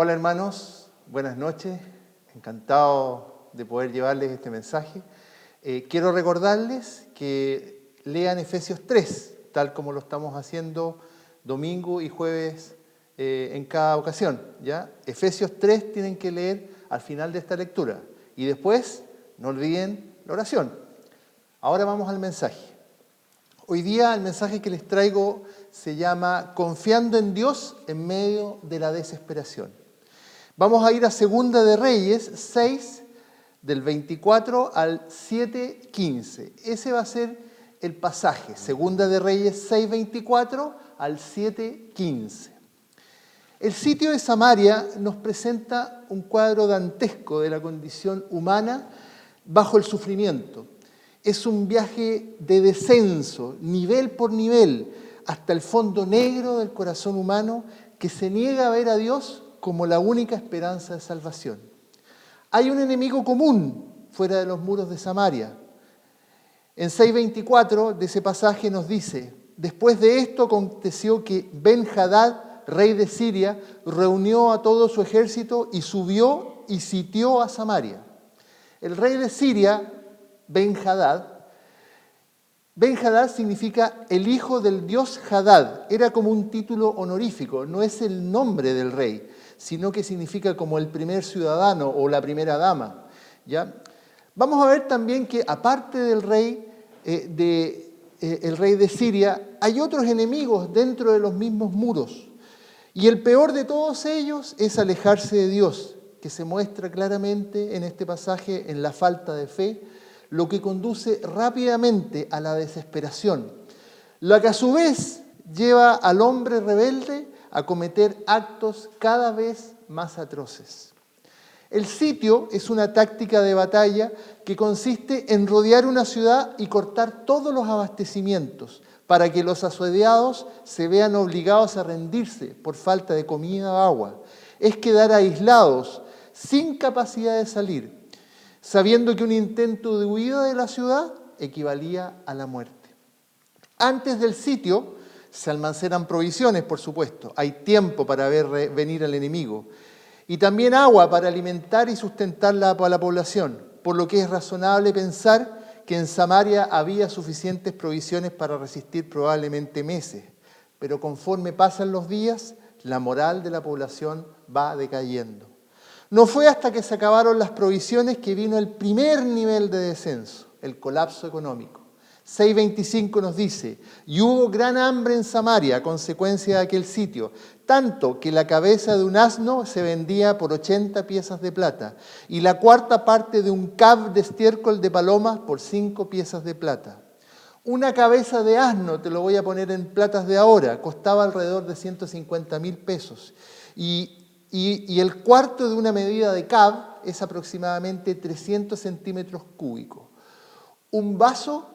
Hola hermanos, buenas noches, encantado de poder llevarles este mensaje. Quiero recordarles que lean Efesios 3, tal como lo estamos haciendo domingo y jueves en cada ocasión, ¿ya? Efesios 3 tienen que leer al final de esta lectura y después no olviden la oración. Ahora vamos al mensaje. Hoy día el mensaje que les traigo se llama Confiando en Dios en medio de la desesperación. Vamos a ir a Segunda de Reyes 6, del 24 al 7:15. Ese va a ser el pasaje, Segunda de Reyes 6, 24 al 7:15. El sitio de Samaria nos presenta un cuadro dantesco de la condición humana bajo el sufrimiento. Es un viaje de descenso, nivel por nivel, hasta el fondo negro del corazón humano que se niega a ver a Dios como la única esperanza de salvación. Hay un enemigo común fuera de los muros de Samaria. En 6:24 de ese pasaje nos dice: después de esto aconteció que Ben-Hadad, rey de Siria, reunió a todo su ejército y subió y sitió a Samaria. El rey de Siria, Ben-Hadad significa el hijo del dios Hadad. Era como un título honorífico, no es el nombre del rey, sino que significa como el primer ciudadano o la primera dama, ¿ya? Vamos a ver también que aparte del rey, el rey de Siria, hay otros enemigos dentro de los mismos muros. Y el peor de todos ellos es alejarse de Dios, que se muestra claramente en este pasaje en la falta de fe, lo que conduce rápidamente a la desesperación, la que a su vez lleva al hombre rebelde a cometer actos cada vez más atroces. El sitio es una táctica de batalla que consiste en rodear una ciudad y cortar todos los abastecimientos para que los asediados se vean obligados a rendirse por falta de comida o agua. Es quedar aislados, sin capacidad de salir, sabiendo que un intento de huida de la ciudad equivalía a la muerte. Antes del sitio se almacenan provisiones, por supuesto. Hay tiempo para ver venir al enemigo. Y también agua para alimentar y sustentar a la población, por lo que es razonable pensar que en Samaria había suficientes provisiones para resistir probablemente meses. Pero conforme pasan los días, la moral de la población va decayendo. No fue hasta que se acabaron las provisiones que vino el primer nivel de descenso, el colapso económico. 6:25 nos dice: y hubo gran hambre en Samaria a consecuencia de aquel sitio, tanto que la cabeza de un asno se vendía por 80 piezas de plata, y la cuarta parte de un cab de estiércol de palomas por 5 piezas de plata. Una cabeza de asno, te lo voy a poner en platas de ahora, costaba alrededor de 150,000 pesos. Y el cuarto de una medida de cab es aproximadamente 300 centímetros cúbicos. Un vaso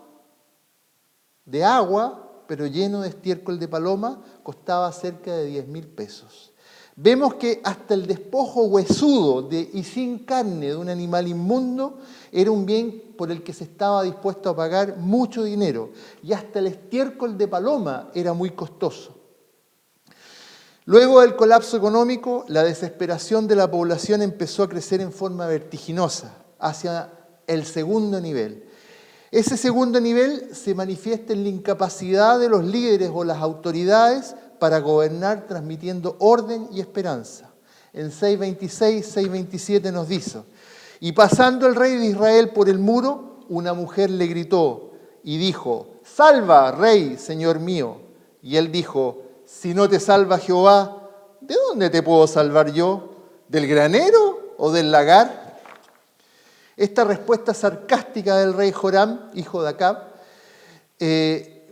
de agua, pero lleno de estiércol de paloma, costaba cerca de 10,000 pesos. Vemos que hasta el despojo huesudo y sin carne de un animal inmundo era un bien por el que se estaba dispuesto a pagar mucho dinero. Y hasta el estiércol de paloma era muy costoso. Luego del colapso económico, la desesperación de la población empezó a crecer en forma vertiginosa hacia el segundo nivel. Ese segundo nivel se manifiesta en la incapacidad de los líderes o las autoridades para gobernar transmitiendo orden y esperanza. En 6:26, 6:27 nos dice: y pasando el rey de Israel por el muro, una mujer le gritó y dijo: salva, rey, señor mío. Y él dijo: si no te salva Jehová, ¿de dónde te puedo salvar yo? ¿Del granero o del lagar? Esta respuesta sarcástica del rey Joram, hijo de Acab,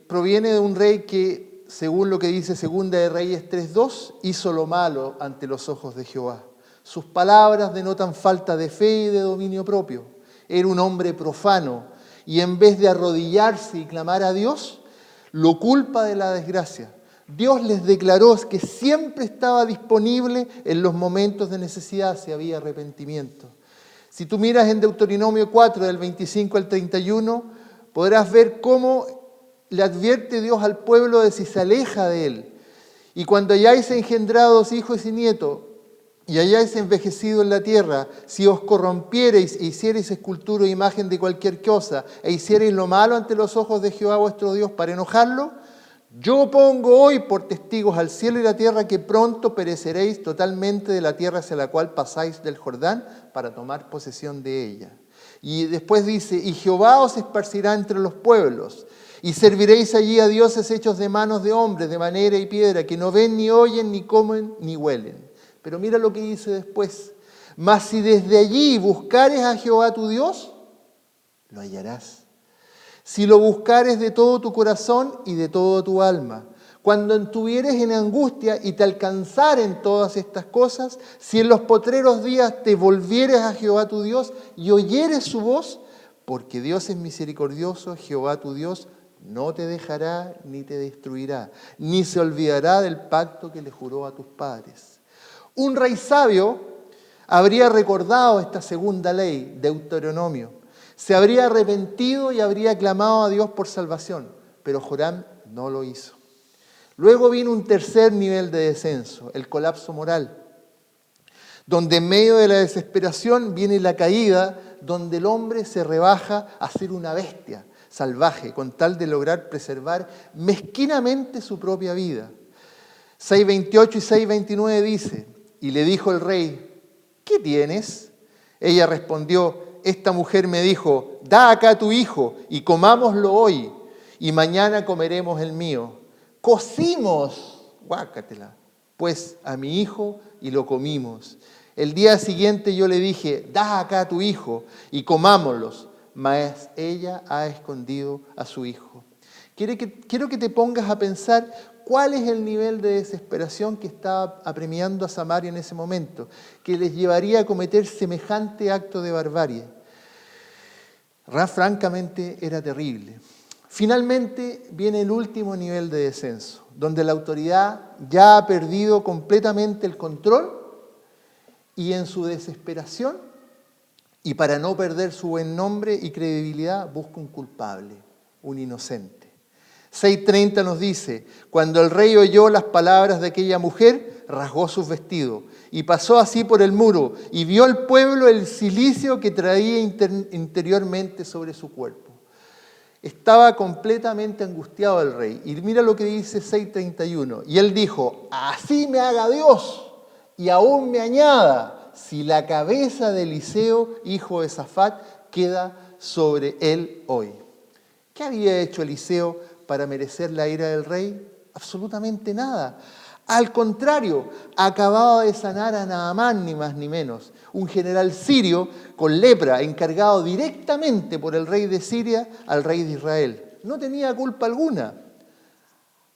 proviene de un rey que, según lo que dice Segunda de Reyes 3:2, hizo lo malo ante los ojos de Jehová. Sus palabras denotan falta de fe y de dominio propio. Era un hombre profano y en vez de arrodillarse y clamar a Dios, lo culpa de la desgracia. Dios les declaró que siempre estaba disponible en los momentos de necesidad si había arrepentimiento. Si tú miras en Deuteronomio 4, del 25 al 31, podrás ver cómo le advierte Dios al pueblo de si se aleja de él. Y cuando hayáis engendrado hijos y nietos, y hayáis envejecido en la tierra, si os corrompiereis e hiciereis escultura o imagen de cualquier cosa, e hiciereis lo malo ante los ojos de Jehová vuestro Dios para enojarlo, yo pongo hoy por testigos al cielo y la tierra que pronto pereceréis totalmente de la tierra hacia la cual pasáis del Jordán para tomar posesión de ella. Y después dice, y Jehová os esparcirá entre los pueblos, y serviréis allí a dioses hechos de manos de hombres, de madera y piedra, que no ven, ni oyen, ni comen, ni huelen. Pero mira lo que dice después. Mas si desde allí buscares a Jehová tu Dios, lo hallarás. Si lo buscares de todo tu corazón y de toda tu alma. Cuando estuvieres en angustia y te alcanzaren todas estas cosas, si en los postreros días te volvieres a Jehová tu Dios y oyeres su voz, porque Dios es misericordioso, Jehová tu Dios no te dejará ni te destruirá, ni se olvidará del pacto que le juró a tus padres. Un rey sabio habría recordado esta segunda ley, Deuteronomio. Se habría arrepentido y habría clamado a Dios por salvación, pero Joram no lo hizo. Luego vino un tercer nivel de descenso, el colapso moral, donde en medio de la desesperación viene la caída, donde el hombre se rebaja a ser una bestia salvaje, con tal de lograr preservar mezquinamente su propia vida. 6:28 y 6:29 dice, y le dijo el rey, ¿qué tienes? Ella respondió, esta mujer me dijo, da acá tu hijo y comámoslo hoy, y mañana comeremos el mío. Cocimos, guácatela, pues a mi hijo y lo comimos. El día siguiente yo le dije, da acá tu hijo y comámoslos, mas ella ha escondido a su hijo. Quiero que te pongas a pensar cuál es el nivel de desesperación que estaba apremiando a Samaria en ese momento, que les llevaría a cometer semejante acto de barbarie. Francamente era terrible. Finalmente viene el último nivel de descenso, donde la autoridad ya ha perdido completamente el control y en su desesperación, y para no perder su buen nombre y credibilidad, busca un culpable, un inocente. 6:30 nos dice, cuando el rey oyó las palabras de aquella mujer, rasgó sus vestidos y pasó así por el muro y vio el pueblo el cilicio que traía interiormente sobre su cuerpo. Estaba completamente angustiado el rey. Y mira lo que dice 6:31. Y él dijo, así me haga Dios y aún me añada si la cabeza de Eliseo, hijo de Safat, queda sobre él hoy. ¿Qué había hecho Eliseo para merecer la ira del rey? Absolutamente nada. Al contrario, acababa de sanar a Naamán, ni más ni menos, un general sirio con lepra, encargado directamente por el rey de Siria al rey de Israel. No tenía culpa alguna.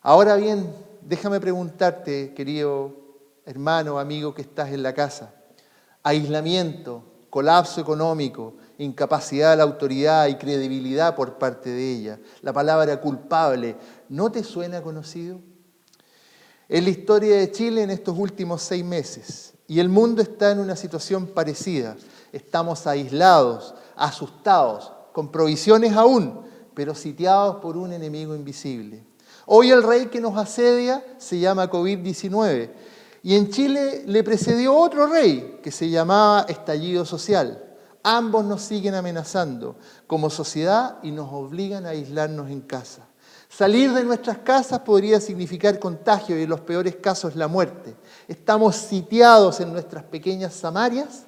Ahora bien, déjame preguntarte, querido hermano, amigo que estás en la casa, aislamiento, colapso económico, incapacidad de la autoridad y credibilidad por parte de ella. La palabra culpable, ¿no te suena conocido? Es la historia de Chile en estos últimos 6 meses y el mundo está en una situación parecida. Estamos aislados, asustados, con provisiones aún, pero sitiados por un enemigo invisible. Hoy el rey que nos asedia se llama COVID-19 y en Chile le precedió otro rey que se llamaba estallido social. Ambos nos siguen amenazando como sociedad y nos obligan a aislarnos en casa. Salir de nuestras casas podría significar contagio y en los peores casos la muerte. Estamos sitiados en nuestras pequeñas Samarias,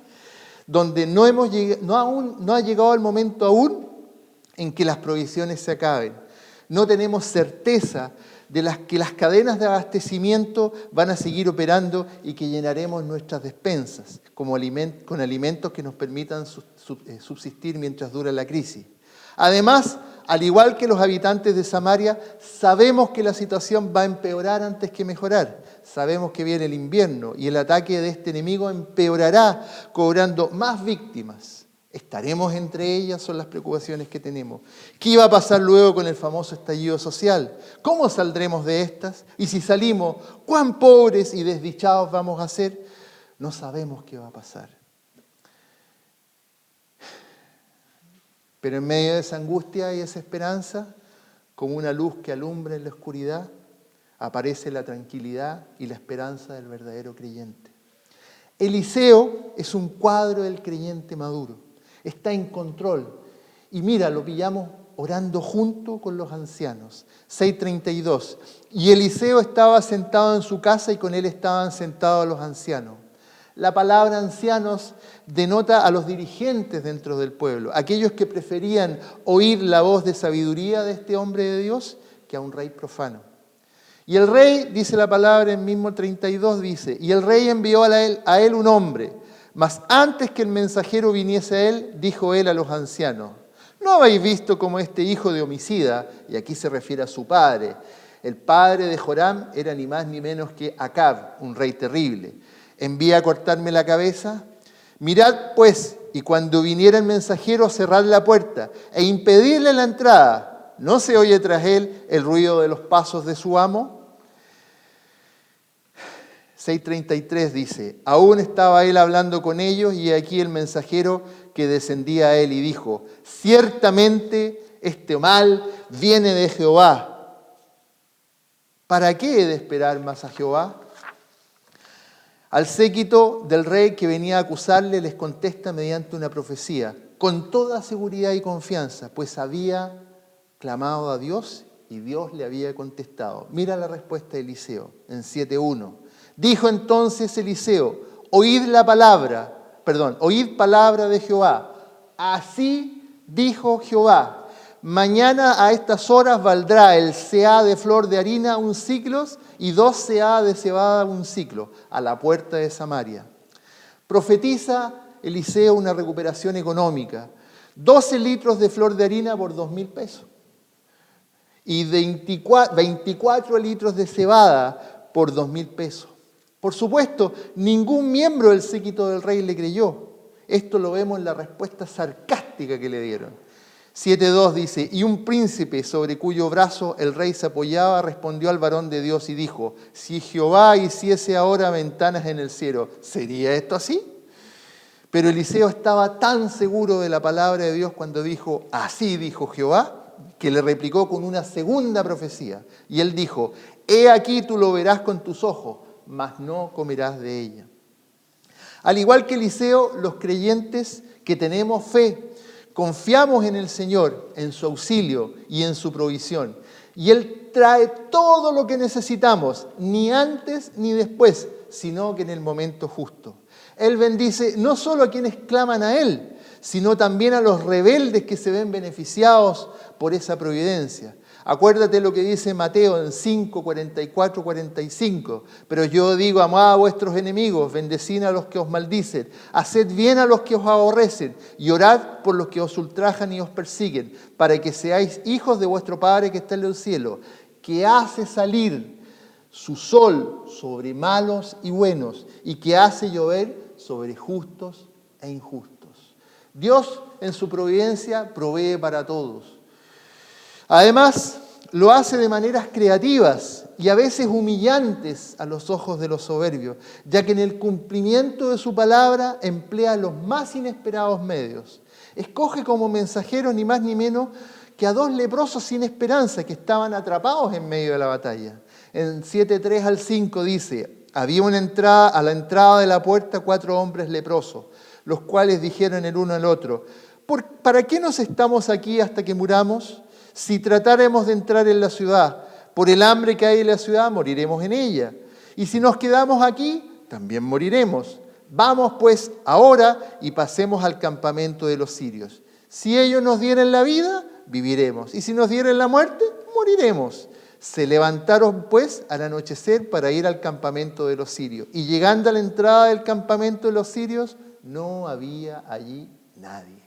donde no ha llegado el momento aún en que las provisiones se acaben. No tenemos certeza de que las cadenas de abastecimiento van a seguir operando y que llenaremos nuestras despensas con alimentos que nos permitan subsistir mientras dura la crisis. Además, al igual que los habitantes de Samaria, sabemos que la situación va a empeorar antes que mejorar. Sabemos que viene el invierno y el ataque de este enemigo empeorará, cobrando más víctimas. ¿Estaremos entre ellas? Son las preocupaciones que tenemos. ¿Qué iba a pasar luego con el famoso estallido social? ¿Cómo saldremos de estas? Y si salimos, ¿cuán pobres y desdichados vamos a ser? No sabemos qué va a pasar. Pero en medio de esa angustia y esa esperanza, como una luz que alumbra en la oscuridad, aparece la tranquilidad y la esperanza del verdadero creyente. Eliseo es un cuadro del creyente maduro. Está en control. Y mira, lo pillamos orando junto con los ancianos. 6:32. Y Eliseo estaba sentado en su casa y con él estaban sentados los ancianos. La palabra ancianos denota a los dirigentes dentro del pueblo, aquellos que preferían oír la voz de sabiduría de este hombre de Dios que a un rey profano. Y el rey, dice la palabra en mismo 32, dice, y el rey envió a él un hombre, mas antes que el mensajero viniese a él, dijo él a los ancianos, ¿no habéis visto cómo este hijo de homicida, y aquí se refiere a su padre, el padre de Joram era ni más ni menos que Acab, un rey terrible, envía a cortarme la cabeza? Mirad pues, y cuando viniera el mensajero, cerrad la puerta e impedirle la entrada. ¿No se oye tras él el ruido de los pasos de su amo? 6:33 dice, aún estaba él hablando con ellos y aquí el mensajero que descendía a él y dijo, ciertamente este mal viene de Jehová. ¿Para qué he de esperar más a Jehová? Al séquito del rey que venía a acusarle les contesta mediante una profecía, con toda seguridad y confianza, pues había clamado a Dios y Dios le había contestado. Mira la respuesta de Eliseo en 7:1. Dijo entonces Eliseo, oíd palabra de Jehová. Así dijo Jehová, mañana a estas horas valdrá el seah de flor de harina 1 siclo y 2 seah de cebada 1 siclo, a la puerta de Samaria. Profetiza Eliseo una recuperación económica. 12 litros de flor de harina por 2.000 pesos. Y 24 litros de cebada por 2.000 pesos. Por supuesto, ningún miembro del séquito del rey le creyó. Esto lo vemos en la respuesta sarcástica que le dieron. 7:2 dice, y un príncipe sobre cuyo brazo el rey se apoyaba respondió al varón de Dios y dijo, si Jehová hiciese ahora ventanas en el cielo, ¿sería esto así? Pero Eliseo estaba tan seguro de la palabra de Dios cuando dijo, así dijo Jehová, que le replicó con una segunda profecía. Y él dijo, he aquí tú lo verás con tus ojos, mas no comerás de ella. Al igual que Eliseo, los creyentes que tenemos fe, confiamos en el Señor, en su auxilio y en su provisión. Y Él trae todo lo que necesitamos, ni antes ni después, sino que en el momento justo. Él bendice no solo a quienes claman a Él, sino también a los rebeldes que se ven beneficiados por esa providencia. Acuérdate lo que dice Mateo en 5, 44, 45. Pero yo digo, amad a vuestros enemigos, bendecid a los que os maldicen, haced bien a los que os aborrecen y orad por los que os ultrajan y os persiguen, para que seáis hijos de vuestro Padre que está en el cielo, que hace salir su sol sobre malos y buenos y que hace llover sobre justos e injustos. Dios en su providencia provee para todos. Además, lo hace de maneras creativas y a veces humillantes a los ojos de los soberbios, ya que en el cumplimiento de su palabra emplea los más inesperados medios. Escoge como mensajeros ni más ni menos que a 2 leprosos sin esperanza que estaban atrapados en medio de la batalla. En 7:3 al 5 dice, había a la entrada de la puerta 4 hombres leprosos, los cuales dijeron el uno al otro, ¿para qué nos estamos aquí hasta que muramos? Si tratáremos de entrar en la ciudad, por el hambre que hay en la ciudad, moriremos en ella. Y si nos quedamos aquí, también moriremos. Vamos pues ahora y pasemos al campamento de los sirios. Si ellos nos dieren la vida, viviremos. Y si nos dieren la muerte, moriremos. Se levantaron pues al anochecer para ir al campamento de los sirios. Y llegando a la entrada del campamento de los sirios, no había allí nadie.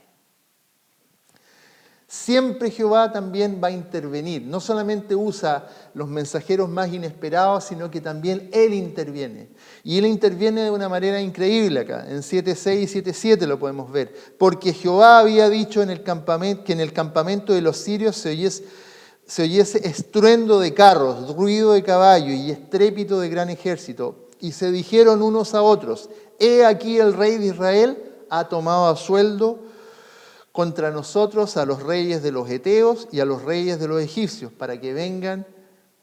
Siempre Jehová también va a intervenir. No solamente usa los mensajeros más inesperados, sino que también Él interviene. Y Él interviene de una manera increíble acá. En 7:6 y 7:7 lo podemos ver. Porque Jehová había dicho que en el campamento de los sirios se oyese estruendo de carros, ruido de caballo y estrépito de gran ejército. Y se dijeron unos a otros, he aquí el rey de Israel ha tomado a sueldo contra nosotros a los reyes de los heteos y a los reyes de los egipcios, para que vengan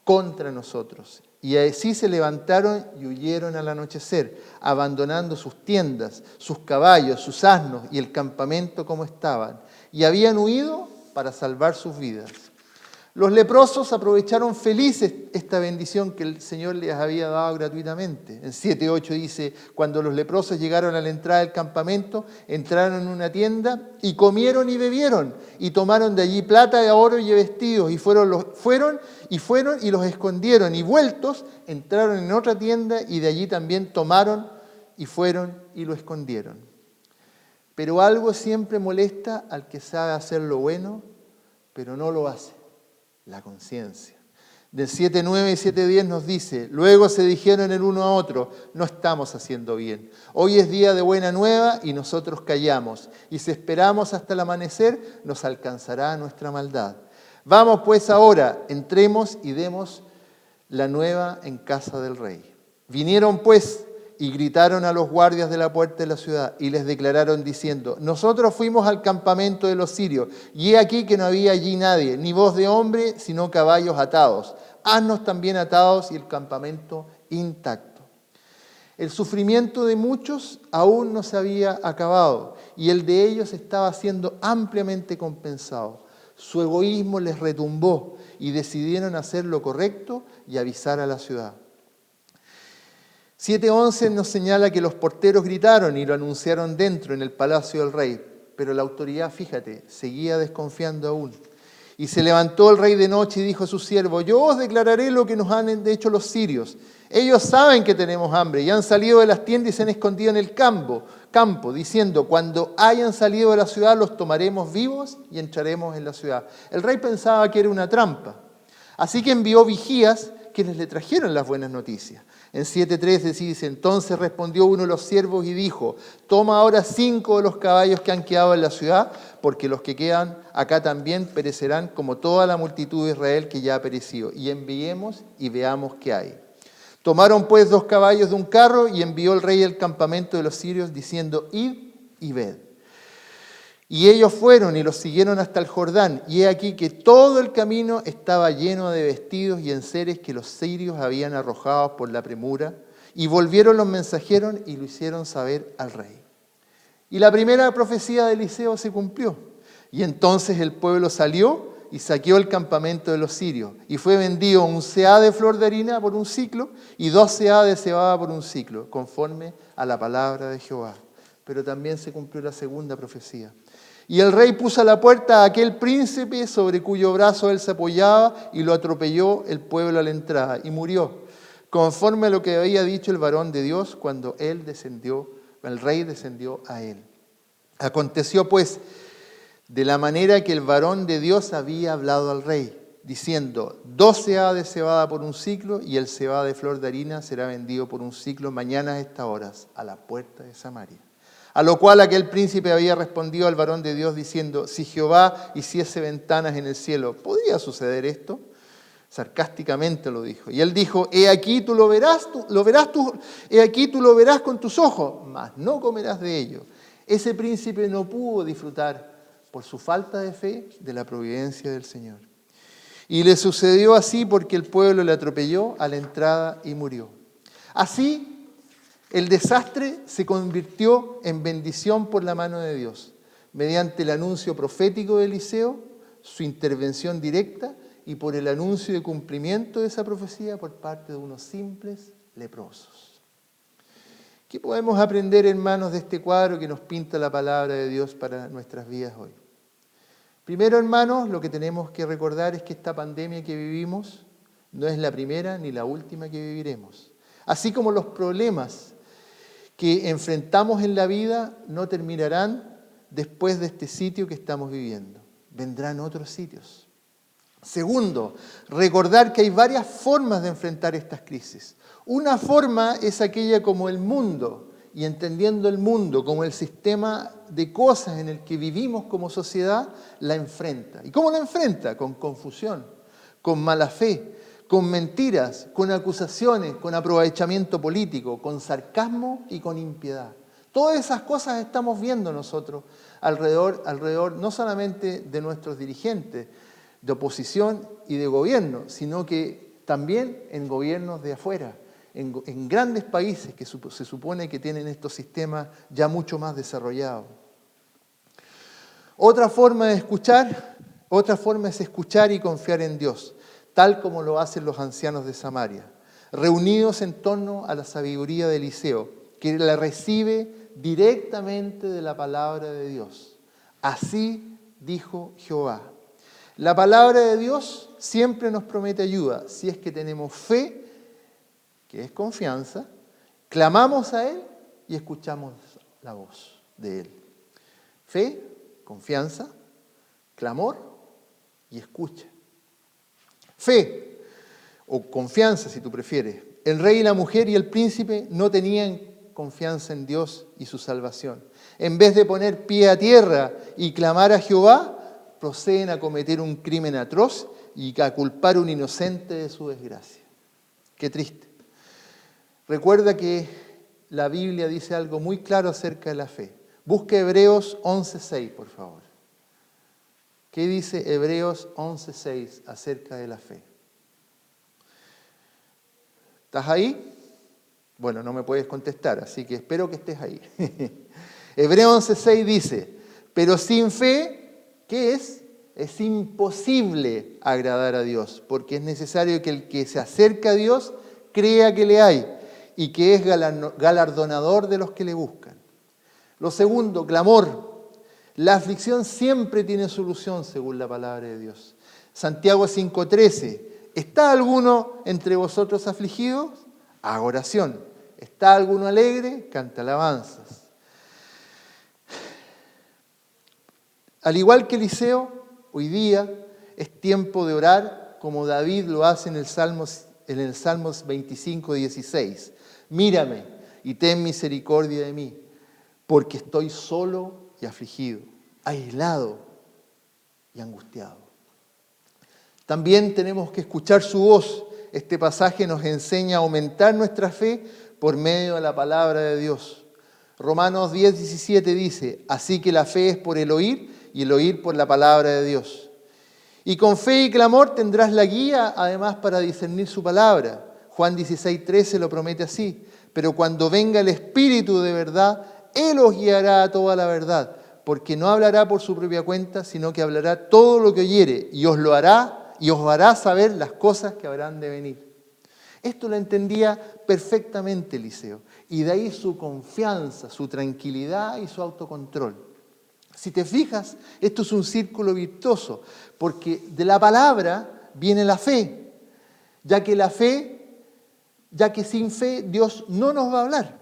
contra nosotros. Y así se levantaron y huyeron al anochecer, abandonando sus tiendas, sus caballos, sus asnos y el campamento como estaban. Y habían huido para salvar sus vidas. Los leprosos aprovecharon felices esta bendición que el Señor les había dado gratuitamente. En 7:8 dice, cuando los leprosos llegaron a la entrada del campamento, entraron en una tienda y comieron y bebieron, y tomaron de allí plata, oro y vestidos, y fueron y los escondieron, y vueltos, entraron en otra tienda, y de allí también tomaron y fueron y lo escondieron. Pero algo siempre molesta al que sabe hacer lo bueno, pero no lo hace. La conciencia. Del 7:9 y 7:10 nos dice, luego se dijeron el uno a otro, no estamos haciendo bien. Hoy es día de buena nueva y nosotros callamos. Y si esperamos hasta el amanecer, nos alcanzará nuestra maldad. Vamos pues ahora, entremos y demos la nueva en casa del rey. Vinieron pues y gritaron a los guardias de la puerta de la ciudad y les declararon diciendo, nosotros fuimos al campamento de los sirios y he aquí que no había allí nadie, ni voz de hombre, sino caballos atados, asnos también atados y el campamento intacto. El sufrimiento de muchos aún no se había acabado y el de ellos estaba siendo ampliamente compensado. Su egoísmo les retumbó y decidieron hacer lo correcto y avisar a la ciudad. 7:11 nos señala que los porteros gritaron y lo anunciaron dentro en el palacio del rey, pero la autoridad, fíjate, seguía desconfiando aún. Y se levantó el rey de noche y dijo a su siervo, yo os declararé lo que nos han hecho los sirios. Ellos saben que tenemos hambre y han salido de las tiendas y se han escondido en el campo, diciendo, cuando hayan salido de la ciudad los tomaremos vivos y entraremos en la ciudad. El rey pensaba que era una trampa, así que envió vigías quienes le trajeron las buenas noticias. En 7:13 dice, entonces respondió uno de los siervos y dijo, toma ahora 5 de los caballos que han quedado en la ciudad, porque los que quedan acá también perecerán como toda la multitud de Israel que ya ha perecido, y enviemos y veamos qué hay. Tomaron pues 2 caballos de un carro y envió el rey al campamento de los sirios diciendo, id y ved. Y ellos fueron y los siguieron hasta el Jordán, y he aquí que todo el camino estaba lleno de vestidos y enseres que los sirios habían arrojado por la premura, y volvieron los mensajeros y lo hicieron saber al rey. Y la primera profecía de Eliseo se cumplió, y entonces el pueblo salió y saqueó el campamento de los sirios, y fue vendido 1 seah de flor de harina por 1 siclo, y 2 seah de cebada por 1 siclo, conforme a la palabra de Jehová. Pero también se cumplió la segunda profecía. Y el rey puso a la puerta a aquel príncipe sobre cuyo brazo él se apoyaba y lo atropelló el pueblo a la entrada y murió, conforme a lo que había dicho el varón de Dios cuando el rey descendió a él. Aconteció pues de la manera que el varón de Dios había hablado al rey, diciendo, 2 seah de cebada por 1 siclo y el cebada de flor de harina será vendido por 1 siclo mañana a estas horas a la puerta de Samaria. A lo cual aquel príncipe había respondido al varón de Dios diciendo, si Jehová hiciese ventanas en el cielo, ¿podría suceder esto? Sarcásticamente lo dijo. Y él dijo, he aquí tú lo verás con tus ojos, mas no comerás de ello. Ese príncipe no pudo disfrutar por su falta de fe de la providencia del Señor. Y le sucedió así porque el pueblo le atropelló a la entrada y murió. Así, el desastre se convirtió en bendición por la mano de Dios, mediante el anuncio profético de Eliseo, su intervención directa y por el anuncio de cumplimiento de esa profecía por parte de unos simples leprosos. ¿Qué podemos aprender, hermanos, de este cuadro que nos pinta la palabra de Dios para nuestras vidas hoy? Primero, hermanos, lo que tenemos que recordar es que esta pandemia que vivimos no es la primera ni la última que viviremos. Así como los problemas que enfrentamos en la vida no terminarán después de este sitio que estamos viviendo. Vendrán otros sitios. Segundo, recordar que hay varias formas de enfrentar estas crisis. Una forma es aquella como el mundo, y entendiendo el mundo como el sistema de cosas en el que vivimos como sociedad, la enfrenta. ¿Y cómo la enfrenta? Con confusión, con mala fe, con mentiras, con acusaciones, con aprovechamiento político, con sarcasmo y con impiedad. Todas esas cosas estamos viendo nosotros alrededor no solamente de nuestros dirigentes de oposición y de gobierno, sino que también en gobiernos de afuera, en grandes países que se supone que tienen estos sistemas ya mucho más desarrollados. Otra forma es escuchar y confiar en Dios, tal como lo hacen los ancianos de Samaria, reunidos en torno a la sabiduría de Eliseo, que la recibe directamente de la palabra de Dios. Así dijo Jehová. La palabra de Dios siempre nos promete ayuda si es que tenemos fe, que es confianza, clamamos a Él y escuchamos la voz de Él. Fe, confianza, clamor y escucha. Fe o confianza, si tú prefieres. El rey y la mujer y el príncipe no tenían confianza en Dios y su salvación. En vez de poner pie a tierra y clamar a Jehová, proceden a cometer un crimen atroz y a culpar a un inocente de su desgracia. Qué triste. Recuerda que la Biblia dice algo muy claro acerca de la fe. Busque Hebreos 11:6, por favor. ¿Qué dice Hebreos 11:6 acerca de la fe? ¿Estás ahí? Bueno, no me puedes contestar, así que espero que estés ahí. Hebreos 11:6 dice, pero sin fe, ¿qué es? Es imposible agradar a Dios, porque es necesario que el que se acerca a Dios crea que le hay y que es galardonador de los que le buscan. Lo segundo, clamor. La aflicción siempre tiene solución según la palabra de Dios. Santiago 5:13. ¿Está alguno entre vosotros afligido? Haga oración. ¿Está alguno alegre? Canta alabanzas. Al igual que Eliseo, hoy día es tiempo de orar como David lo hace en el Salmos 25:16. Mírame y ten misericordia de mí, porque estoy solo y afligido, aislado y angustiado. También tenemos que escuchar su voz. Este pasaje nos enseña a aumentar nuestra fe por medio de la palabra de Dios. Romanos 10:17 dice, así que la fe es por el oír y el oír por la palabra de Dios. Y con fe y clamor tendrás la guía además para discernir su palabra. Juan 16:13 lo promete así, pero cuando venga el Espíritu de verdad, Él os guiará a toda la verdad, porque no hablará por su propia cuenta, sino que hablará todo lo que oyere y os hará saber las cosas que habrán de venir. Esto lo entendía perfectamente Eliseo, y de ahí su confianza, su tranquilidad y su autocontrol. Si te fijas, esto es un círculo virtuoso, porque de la palabra viene la fe, ya que sin fe Dios no nos va a hablar.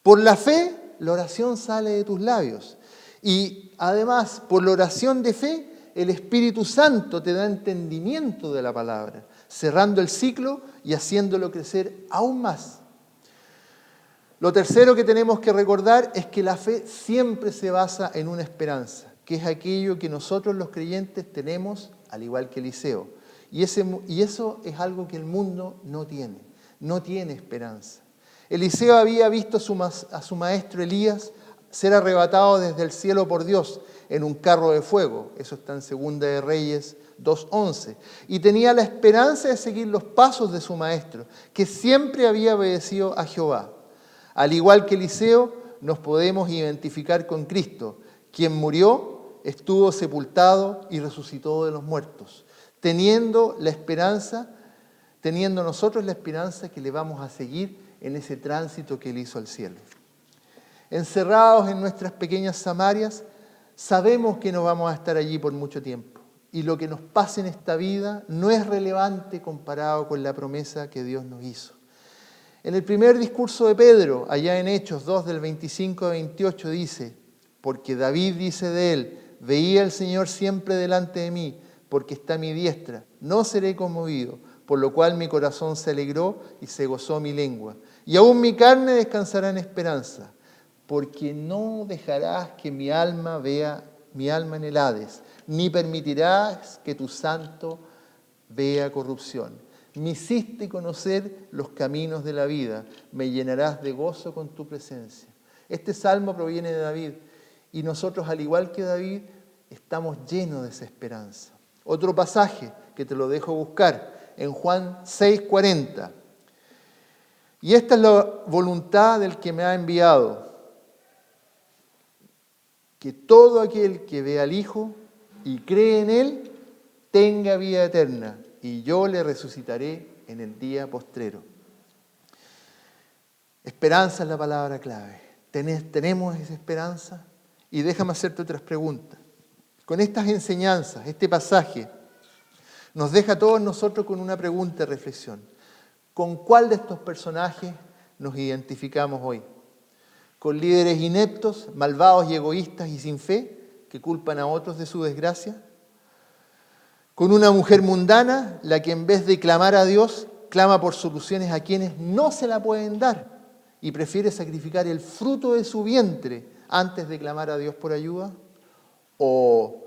Por la fe, la oración sale de tus labios. Y además, por la oración de fe, el Espíritu Santo te da entendimiento de la palabra, cerrando el ciclo y haciéndolo crecer aún más. Lo tercero que tenemos que recordar es que la fe siempre se basa en una esperanza, que es aquello que nosotros los creyentes tenemos, al igual que Eliseo. Y eso es algo que el mundo no tiene esperanza. Eliseo había visto a su maestro Elías ser arrebatado desde el cielo por Dios en un carro de fuego. Eso está en 2 de Reyes 2:11. Y tenía la esperanza de seguir los pasos de su maestro, que siempre había obedecido a Jehová. Al igual que Eliseo, nos podemos identificar con Cristo, quien murió, estuvo sepultado y resucitó de los muertos, teniendo nosotros la esperanza que le vamos a seguir en ese tránsito que Él hizo al cielo. Encerrados en nuestras pequeñas Samarias, sabemos que no vamos a estar allí por mucho tiempo. Y lo que nos pase en esta vida no es relevante comparado con la promesa que Dios nos hizo. En el primer discurso de Pedro, allá en Hechos 2, del 25 al 28, dice, porque David dice de él, veía al Señor siempre delante de mí, porque está a mi diestra, no seré conmovido, por lo cual mi corazón se alegró y se gozó mi lengua. Y aún mi carne descansará en esperanza, porque no dejarás que mi alma vea mi alma en el Hades, ni permitirás que tu santo vea corrupción. Me hiciste conocer los caminos de la vida, me llenarás de gozo con tu presencia. Este salmo proviene de David, y nosotros, al igual que David, estamos llenos de esa esperanza. Otro pasaje que te lo dejo buscar en Juan 6:40. Y esta es la voluntad del que me ha enviado, que todo aquel que ve al Hijo y cree en Él tenga vida eterna, y yo le resucitaré en el día postrero. Esperanza es la palabra clave. ¿Tenemos esa esperanza? Y déjame hacerte otras preguntas. Con estas enseñanzas, este pasaje nos deja a todos nosotros con una pregunta de reflexión. ¿Con cuál de estos personajes nos identificamos hoy? ¿Con líderes ineptos, malvados y egoístas y sin fe, que culpan a otros de su desgracia? ¿Con una mujer mundana, la que en vez de clamar a Dios, clama por soluciones a quienes no se la pueden dar y prefiere sacrificar el fruto de su vientre antes de clamar a Dios por ayuda? ¿O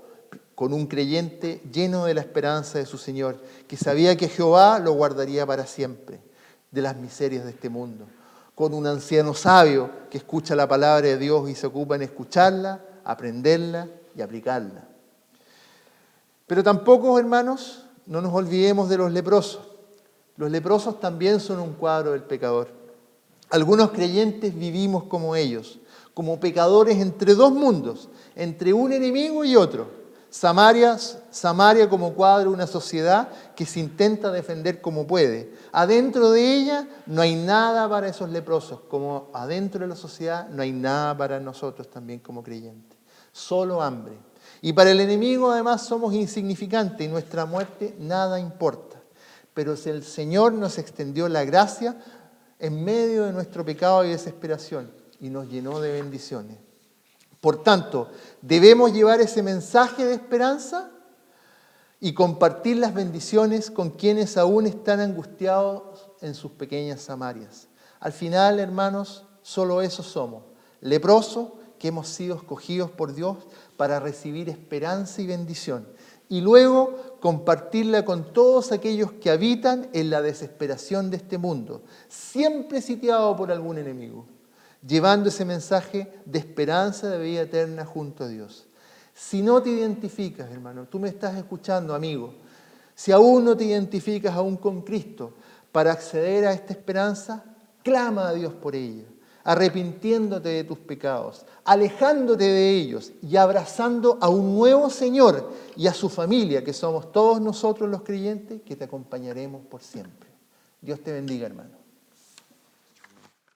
con un creyente lleno de la esperanza de su Señor, que sabía que Jehová lo guardaría para siempre de las miserias de este mundo? Con un anciano sabio que escucha la palabra de Dios y se ocupa en escucharla, aprenderla y aplicarla. Pero tampoco, hermanos, no nos olvidemos de los leprosos. Los leprosos también son un cuadro del pecador. Algunos creyentes vivimos como ellos, como pecadores entre dos mundos, entre un enemigo y otro. Samaria como cuadro de una sociedad que se intenta defender como puede. Adentro de ella no hay nada para esos leprosos, como adentro de la sociedad no hay nada para nosotros también como creyentes. Solo hambre. Y para el enemigo además somos insignificantes y nuestra muerte nada importa. Pero si el Señor nos extendió la gracia en medio de nuestro pecado y desesperación y nos llenó de bendiciones. Por tanto, debemos llevar ese mensaje de esperanza y compartir las bendiciones con quienes aún están angustiados en sus pequeñas Samarias. Al final, hermanos, solo eso somos, leprosos que hemos sido escogidos por Dios para recibir esperanza y bendición. Y luego compartirla con todos aquellos que habitan en la desesperación de este mundo, siempre sitiado por algún enemigo, llevando ese mensaje de esperanza de vida eterna junto a Dios. Si no te identificas, hermano, tú me estás escuchando, amigo, si aún no te identificas aún con Cristo, para acceder a esta esperanza, clama a Dios por ella, arrepintiéndote de tus pecados, alejándote de ellos y abrazando a un nuevo Señor y a su familia, que somos todos nosotros los creyentes, que te acompañaremos por siempre. Dios te bendiga, hermano.